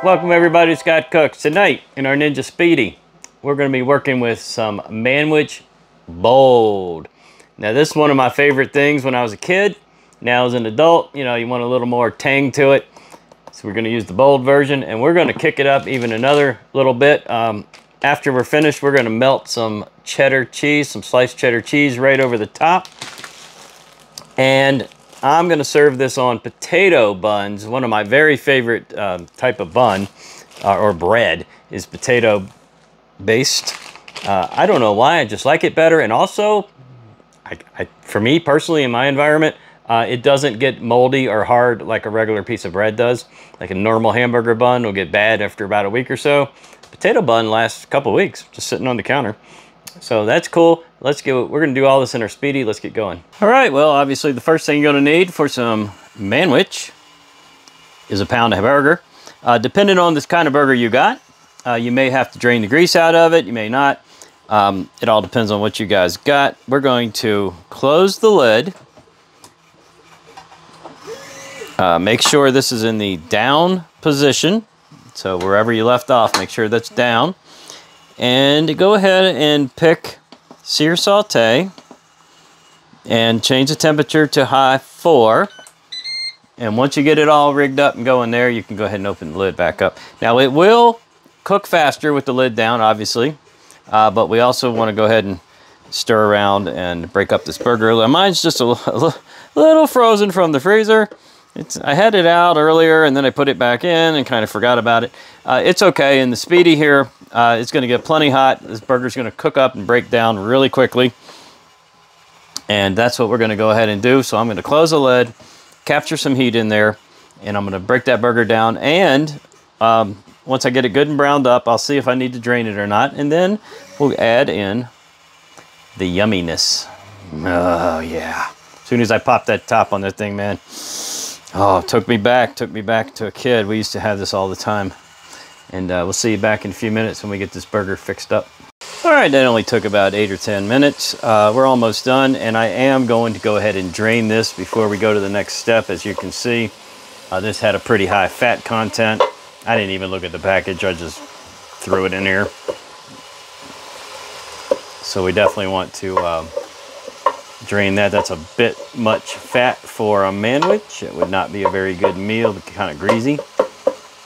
Welcome everybody to Scott Cooks. Tonight in our Ninja Speedy, we're going to be working with some Manwich Bold. Now this is one of my favorite things when I was a kid. Now as an adult, you know, you want a little more tang to it. So we're going to use the Bold version, and we're going to kick it up even another little bit. After we're finished, we're going to melt some cheddar cheese, some sliced cheddar cheese right over the top. And I'm going to serve this on potato buns. One of my very favorite type of bun or bread is potato based. I don't know why, I just like it better. And also, for me personally, in my environment, it doesn't get moldy or hard like a regular piece of bread does. Like a normal hamburger bun will get bad after about a week or so. Potato bun lasts a couple weeks, just sitting on the counter. So that's cool. Let's go. We're going to do all this in our Speedy. Let's get going. All right. Well, obviously the first thing you're going to need for some Manwich is a pound of burger. Depending on this kind of burger you got, you may have to drain the grease out of it. You may not. It all depends on what you guys got. We're going to close the lid. Make sure this is in the down position. So wherever you left off, make sure that's down. And go ahead and pick sear saute and change the temperature to high 4. And once you get it all rigged up and going there, you can go ahead and open the lid back up. Now it will cook faster with the lid down, obviously, but we also want to go ahead and stir around and break up this burger. Mine's just a little frozen from the freezer. I had it out earlier and then I put it back in and kind of forgot about it. It's okay. In the Speedy here, it's going to get plenty hot. This burger's going to cook up and break down really quickly. And that's what we're going to go ahead and do. So I'm going to close the lid, capture some heat in there, and I'm going to break that burger down. And once I get it good and browned up, I'll see if I need to drain it or not. And then we'll add in the yumminess. Oh, yeah. As soon as I pop that top on that thing, man. Oh, took me back to a kid. We used to have this all the time. And we'll see you back in a few minutes when we get this burger fixed up. All right, that only took about 8 or 10 minutes. We're almost done, and I am going to go ahead and drain this before we go to the next step. As you can see, this had a pretty high fat content. I didn't even look at the package. I just threw it in here. So we definitely want to drain that. That's a bit much fat for a Manwich. It would not be a very good meal. It's kind of greasy.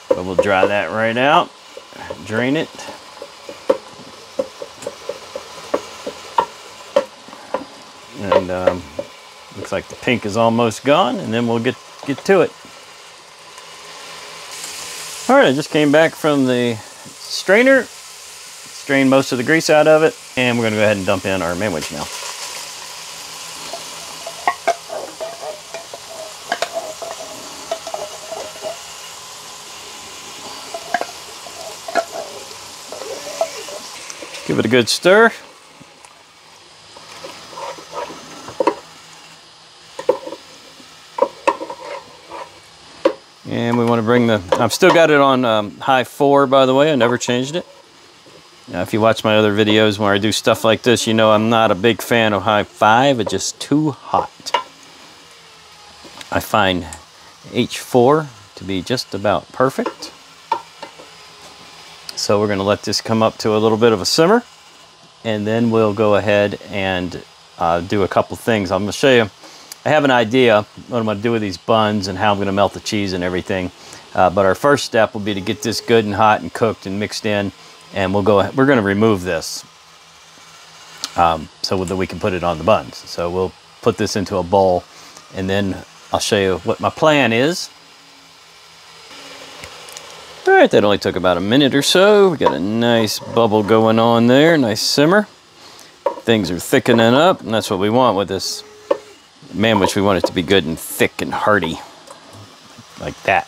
But we'll dry that right out. Drain it. And looks like the pink is almost gone. And then we'll get to it. All right, I just came back from the strainer. Strained most of the grease out of it. And we're going to go ahead and dump in our Manwich now. Give it a good stir. And we want to bring I've still got it on high 4, by the way. I never changed it. Now, if you watch my other videos where I do stuff like this, you know I'm not a big fan of high 5. It's just too hot. I find H4 to be just about perfect. So we're going to let this come up to a little bit of a simmer, and then we'll go ahead and do a couple things. I'm going to show you, I have an idea what I'm going to do with these buns and how I'm going to melt the cheese and everything. But our first step will be to get this good and hot and cooked and mixed in, and we're going to remove this so that we can put it on the buns. So we'll put this into a bowl, and then I'll show you what my plan is. All right, that only took about a minute or so. We got a nice bubble going on there, nice simmer. Things are thickening up, and that's what we want with this Manwich. We want it to be good and thick and hearty, like that.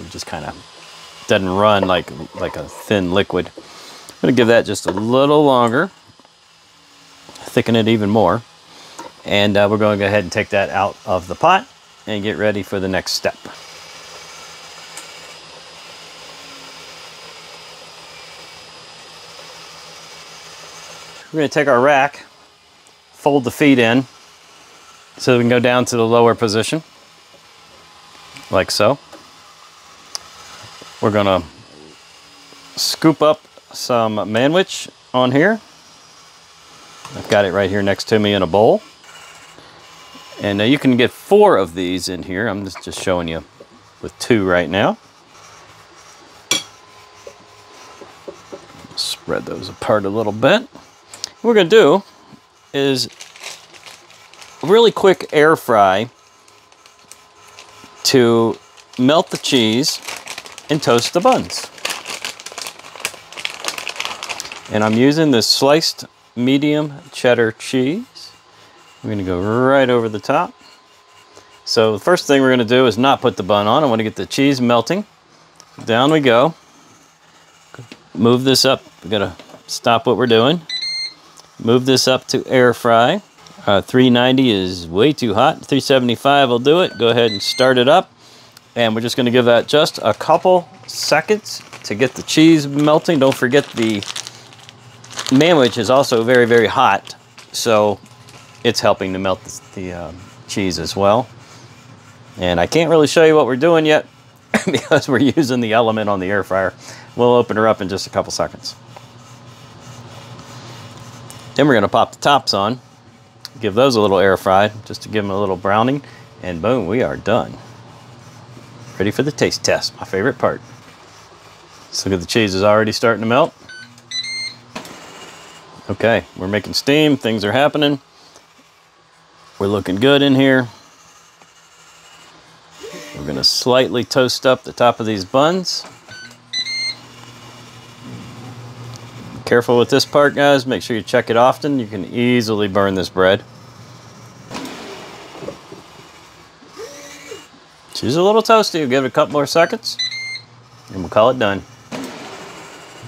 It just kind of doesn't run like a thin liquid. I'm gonna give that just a little longer, thicken it even more, and we're going to go ahead and take that out of the pot and get ready for the next step. We're going to take our rack, fold the feet in so we can go down to the lower position, like so. We're gonna scoop up some Manwich on here. I've got it right here next to me in a bowl. And you can get 4 of these in here. I'm just showing you with 2 right now. Spread those apart a little bit. What we're gonna do is a really quick air fry to melt the cheese and toast the buns. And I'm using this sliced medium cheddar cheese. I'm gonna go right over the top. So the first thing we're gonna do is not put the bun on. I wanna get the cheese melting. Down we go. Move this up. We gotta stop what we're doing. Move this up to air fry. 390 is way too hot. 375 will do it. Go ahead and start it up. And we're just gonna give that just a couple seconds to get the cheese melting. Don't forget the Manwich is also very, very hot. So it's helping to melt the cheese as well. And I can't really show you what we're doing yet because we're using the element on the air fryer. We'll open her up in just a couple seconds. Then we're gonna pop the tops on, give those a little air fry, just to give them a little browning, and boom, we are done. Ready for the taste test, my favorite part. So look at the cheese is already starting to melt. Okay, we're making steam, things are happening. We're looking good in here. We're gonna slightly toast up the top of these buns. Careful with this part, guys. Make sure you check it often. You can easily burn this bread. She's a little toasty. We'll give it a couple more seconds and we'll call it done.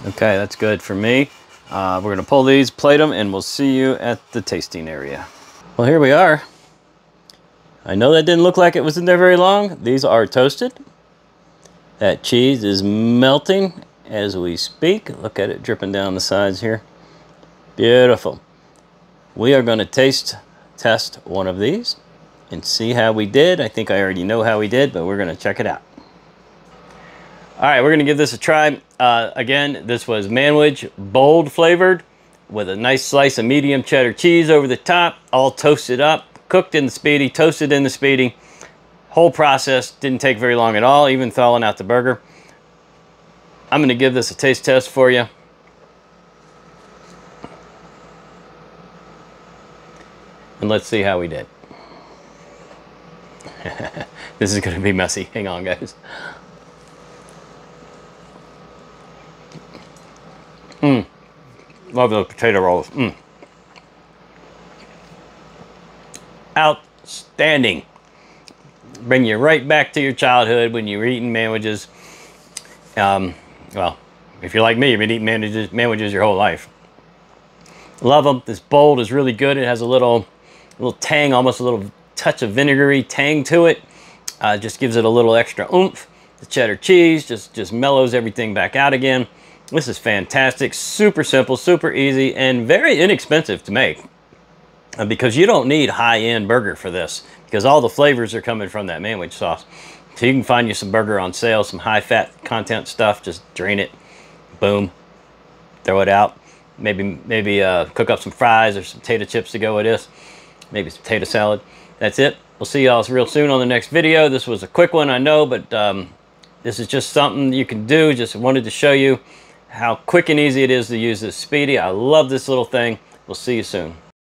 Okay, that's good for me. We're gonna pull these, plate them, and we'll see you at the tasting area. Well, here we are. I know that didn't look like it was in there very long. These are toasted. That cheese is melting as we speak. Look at it dripping down the sides here. Beautiful. We are going to taste test one of these and see how we did. I think I already know how we did, but we're going to check it out. All right, we're going to give this a try. Again, this was Manwich bold flavored with a nice slice of medium cheddar cheese over the top, all toasted up, cooked in the Speedi, toasted in the Speedi. Whole process didn't take very long at all, even thawing out the burger. I'm going to give this a taste test for you. And let's see how we did. This is going to be messy. Hang on, guys. Love those potato rolls. Outstanding. Bring you right back to your childhood when you were eating Manwiches. Well, if you're like me, you've been eating Manwiches your whole life. Love them. This bold is really good. It has a little tang, almost a little touch of vinegary tang to it. Just gives it a little extra oomph. The cheddar cheese just mellows everything back out again. This is fantastic. Super simple, super easy, and very inexpensive to make. Because you don't need high-end burger for this, because all the flavors are coming from that Manwich sauce. So you can find you some burger on sale, some high-fat content stuff. Just drain it, boom, throw it out. Maybe cook up some fries or some potato chips to go with this. Maybe some potato salad. That's it. We'll see y'all real soon on the next video. This was a quick one, I know, but this is just something you can do. Just wanted to show you how quick and easy it is to use this Speedi. I love this little thing. We'll see you soon.